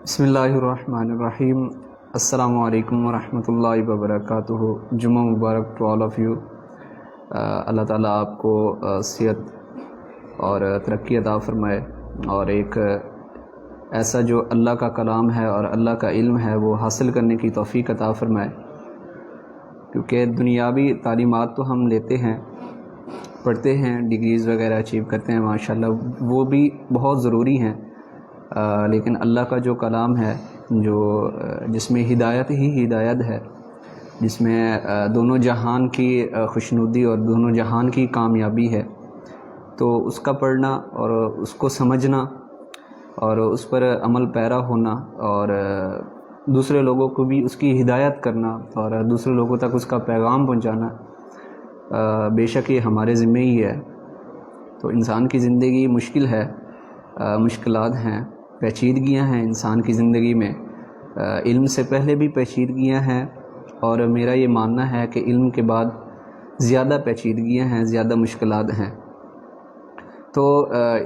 بسم اللہ الرحمن الرحیم۔ السلام علیکم ورحمۃ اللہ وبرکاتہ۔ جمعہ مبارک ٹو آل آف یو۔ اللہ تعالیٰ آپ کو صحت اور ترقی عطا فرمائے، اور ایک ایسا جو اللہ کا کلام ہے اور اللہ کا علم ہے وہ حاصل کرنے کی توفیق عطا فرمائے، کیونکہ دنیاوی تعلیمات تو ہم لیتے ہیں، پڑھتے ہیں، ڈگریز وغیرہ اچیو کرتے ہیں ماشاءاللہ، وہ بھی بہت ضروری ہیں، لیکن اللہ کا جو کلام ہے جس میں ہدایت ہی ہدایت ہے، جس میں دونوں جہان کی خوشنودی اور دونوں جہان کی کامیابی ہے، تو اس کا پڑھنا اور اس کو سمجھنا اور اس پر عمل پیرا ہونا اور دوسرے لوگوں کو بھی اس کی ہدایت کرنا اور دوسرے لوگوں تک اس کا پیغام پہنچانا بے شک یہ ہمارے ذمہ ہی ہے۔ تو انسان کی زندگی مشکل ہے، مشکلات ہیں، پیچیدگیاں ہیں انسان کی زندگی میں، علم سے پہلے بھی پیچیدگیاں ہیں، اور میرا یہ ماننا ہے کہ علم کے بعد زیادہ پیچیدگیاں ہیں، زیادہ مشکلات ہیں۔ تو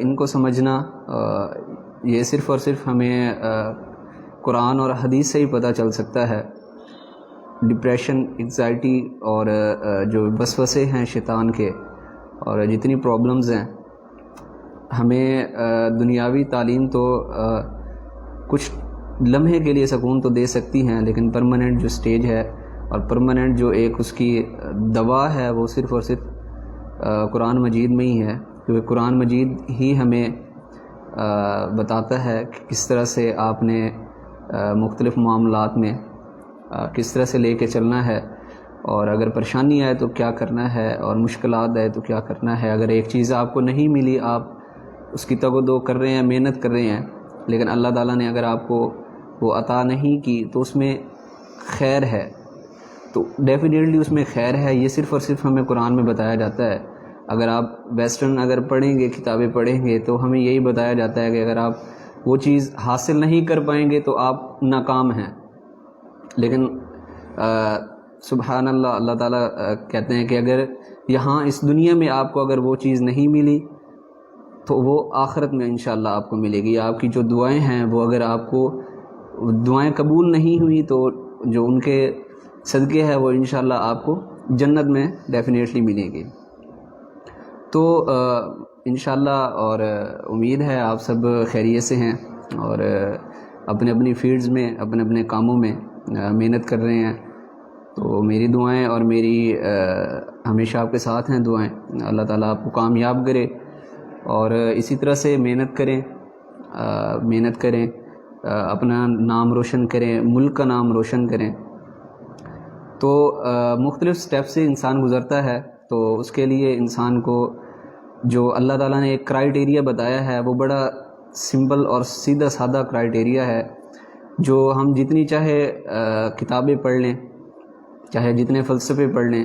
ان کو سمجھنا یہ صرف اور صرف ہمیں قرآن اور حدیث سے ہی پتہ چل سکتا ہے۔ ڈپریشن، انگزائٹی اور جو وسوسے ہیں شیطان کے اور جتنی پرابلمز ہیں، ہمیں دنیاوی تعلیم تو کچھ لمحے کے لیے سکون تو دے سکتی ہیں، لیکن پرماننٹ جو سٹیج ہے اور پرماننٹ جو ایک اس کی دوا ہے وہ صرف اور صرف قرآن مجید میں ہی ہے، کیونکہ قرآن مجید ہی ہمیں بتاتا ہے کہ کس طرح سے آپ نے مختلف معاملات میں کس طرح سے لے کے چلنا ہے، اور اگر پریشانی آئے تو کیا کرنا ہے، اور مشکلات آئے تو کیا کرنا ہے۔ اگر ایک چیز آپ کو نہیں ملی، آپ اس کی تگ و دو کر رہے ہیں، محنت کر رہے ہیں، لیکن اللہ تعالیٰ نے اگر آپ کو وہ عطا نہیں کی تو اس میں خیر ہے، تو ڈیفینیٹلی اس میں خیر ہے۔ یہ صرف اور صرف ہمیں قرآن میں بتایا جاتا ہے۔ اگر آپ ویسٹرن اگر پڑھیں گے، کتابیں پڑھیں گے، تو ہمیں یہی بتایا جاتا ہے کہ اگر آپ وہ چیز حاصل نہیں کر پائیں گے تو آپ ناکام ہیں، لیکن سبحان اللہ، اللہ تعالیٰ کہتے ہیں کہ اگر یہاں اس دنیا میں آپ کو اگر وہ چیز نہیں ملی تو وہ آخرت میں انشاءاللہ آپ کو ملے گی۔ آپ کی جو دعائیں ہیں وہ اگر آپ کو دعائیں قبول نہیں ہوئی تو جو ان کے صدقے ہے وہ انشاءاللہ آپ کو جنت میں ڈیفینیٹلی ملے گی۔ تو انشاءاللہ اور امید ہے آپ سب خیریت سے ہیں اور اپنے اپنی فیلڈز میں اپنے اپنے کاموں میں محنت کر رہے ہیں۔ تو میری دعائیں اور میری ہمیشہ آپ کے ساتھ ہیں دعائیں، اللہ تعالیٰ آپ کو کامیاب کرے، اور اسی طرح سے محنت کریں، اپنا نام روشن کریں، ملک کا نام روشن کریں۔ تو مختلف سٹیپ سے انسان گزرتا ہے، تو اس کے لیے انسان کو جو اللہ تعالیٰ نے ایک کرائیٹیریا بتایا ہے وہ بڑا سمپل اور سیدھا سادہ کرائیٹیریا ہے، جو ہم جتنی چاہے کتابیں پڑھ لیں، چاہے جتنے فلسفے پڑھ لیں،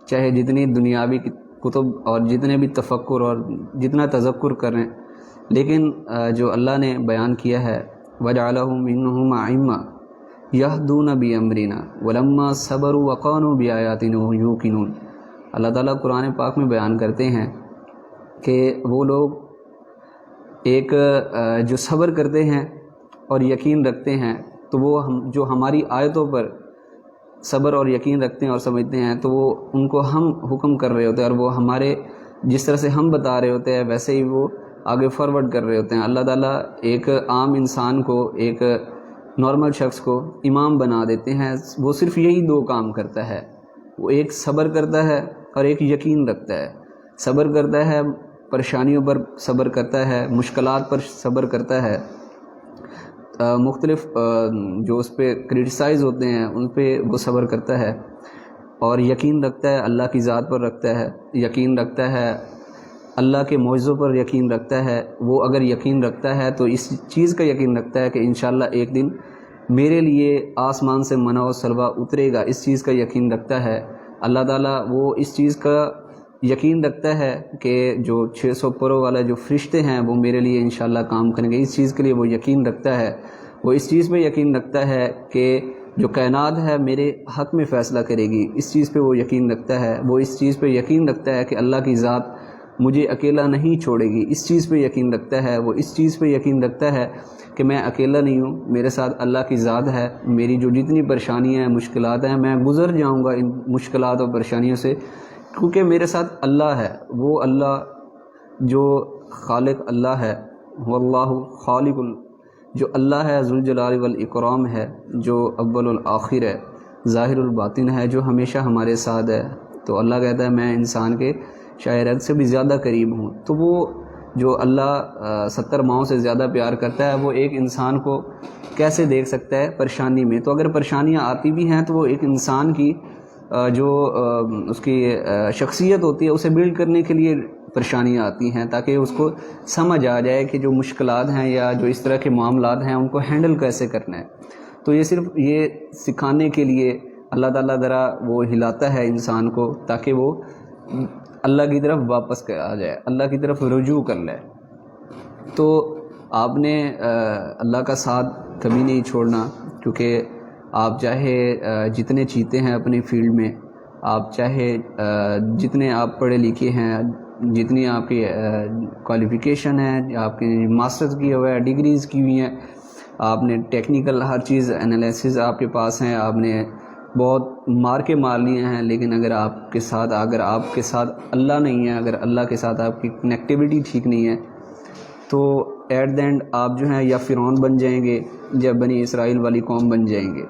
چاہے جتنی دنیاوی کتب اور جتنے بھی تفکر اور جتنا تذکر کریں، لیکن جو اللہ نے بیان کیا ہے وَجَعَلَهُم مِّنْهُمْ أَئِمَّةً يَهْدُونَ بِأَمْرِنَا وَلَمَّا صَبَرُوا وَكَانُوا بِآيَاتِنَا يُوقِنُونَ۔ اللہ تعالیٰ قرآن پاک میں بیان کرتے ہیں کہ وہ لوگ ایک جو صبر کرتے ہیں اور یقین رکھتے ہیں، تو وہ جو ہماری آیتوں پر صبر اور یقین رکھتے ہیں اور سمجھتے ہیں، تو وہ ان کو ہم حکم کر رہے ہوتے ہیں، اور وہ ہمارے جس طرح سے ہم بتا رہے ہوتے ہیں ویسے ہی وہ آگے فارورڈ کر رہے ہوتے ہیں۔ اللہ تعالیٰ ایک عام انسان کو، ایک نارمل شخص کو امام بنا دیتے ہیں، وہ صرف یہی دو کام کرتا ہے، وہ ایک صبر کرتا ہے اور ایک یقین رکھتا ہے۔ صبر کرتا ہے، پریشانیوں پر صبر کرتا ہے، مشکلات پر صبر کرتا ہے، مختلف جو اس پہ کرٹیسائز ہوتے ہیں ان پہ وہ صبر کرتا ہے، اور یقین رکھتا ہے اللہ کی ذات پر، رکھتا ہے یقین رکھتا ہے اللہ کے معجزوں پر، یقین رکھتا ہے۔ وہ اگر یقین رکھتا ہے تو اس چیز کا یقین رکھتا ہے کہ انشاءاللہ ایک دن میرے لیے آسمان سے منع و سلوہ اترے گا، اس چیز کا یقین رکھتا ہے۔ اللہ تعالیٰ وہ اس چیز کا یقین رکھتا ہے کہ جو 600 پروں والا جو فرشتے ہیں وہ میرے لیے انشاءاللہ کام کریں گے، اس چیز کے لیے وہ یقین رکھتا ہے۔ وہ اس چیز پہ یقین رکھتا ہے کہ جو کائنات ہے میرے حق میں فیصلہ کرے گی، اس چیز پہ وہ یقین رکھتا ہے۔ وہ اس چیز پہ یقین رکھتا ہے کہ اللہ کی ذات مجھے اکیلا نہیں چھوڑے گی، اس چیز پہ یقین رکھتا ہے، وہ اس چیز پہ یقین رکھتا ہے کہ میں اکیلا نہیں ہوں، میرے ساتھ اللہ کی ذات ہے، میری جو جتنی پریشانیاں ہیں، مشکلات ہیں، میں گزر جاؤں گا ان مشکلات اور پریشانیوں سے، کیونکہ میرے ساتھ اللہ ہے، وہ اللہ جو خالق اللہ ہے، واللہ خالق جو اللہ ہے ذوالجلال والاکرام ہے، جو اول الآخر ہے، ظاہر الباطن ہے، جو ہمیشہ ہمارے ساتھ ہے۔ تو اللہ کہتا ہے میں انسان کے شاعر سے بھی زیادہ قریب ہوں۔ تو وہ جو اللہ 70 ماؤں سے زیادہ پیار کرتا ہے، وہ ایک انسان کو کیسے دیکھ سکتا ہے پریشانی میں؟ تو اگر پریشانیاں آتی بھی ہیں تو وہ ایک انسان کی جو اس کی شخصیت ہوتی ہے اسے بلڈ کرنے کے لیے پریشانیاں آتی ہیں، تاکہ اس کو سمجھ آ جائے کہ جو مشکلات ہیں یا جو اس طرح کے معاملات ہیں ان کو ہینڈل کیسے کرنا ہے۔ تو یہ صرف یہ سکھانے کے لیے اللہ تعالیٰ ذرا وہ ہلاتا ہے انسان کو، تاکہ وہ اللہ کی طرف واپس آ جائے، اللہ کی طرف رجوع کر لے۔ تو آپ نے اللہ کا ساتھ کبھی نہیں چھوڑنا، کیونکہ آپ چاہے جتنے چیتے ہیں اپنی فیلڈ میں، آپ چاہے جتنے آپ پڑھے لکھے ہیں، جتنی آپ کی کوالیفیکیشن ہے، آپ کی ماسٹرز کی ہوا ہے، ڈگریز کی ہوئی ہیں، آپ نے ٹیکنیکل ہر چیز انالیسز آپ کے پاس ہیں، آپ نے بہت مارکے مار لیے ہیں، لیکن اگر آپ کے ساتھ اللہ نہیں ہے، اگر اللہ کے ساتھ آپ کی کنیکٹیوٹی ٹھیک نہیں ہے، تو ایٹ دا اینڈ آپ جو ہیں یا فرعون بن جائیں گے یا بنی اسرائیل والی قوم بن جائیں گے۔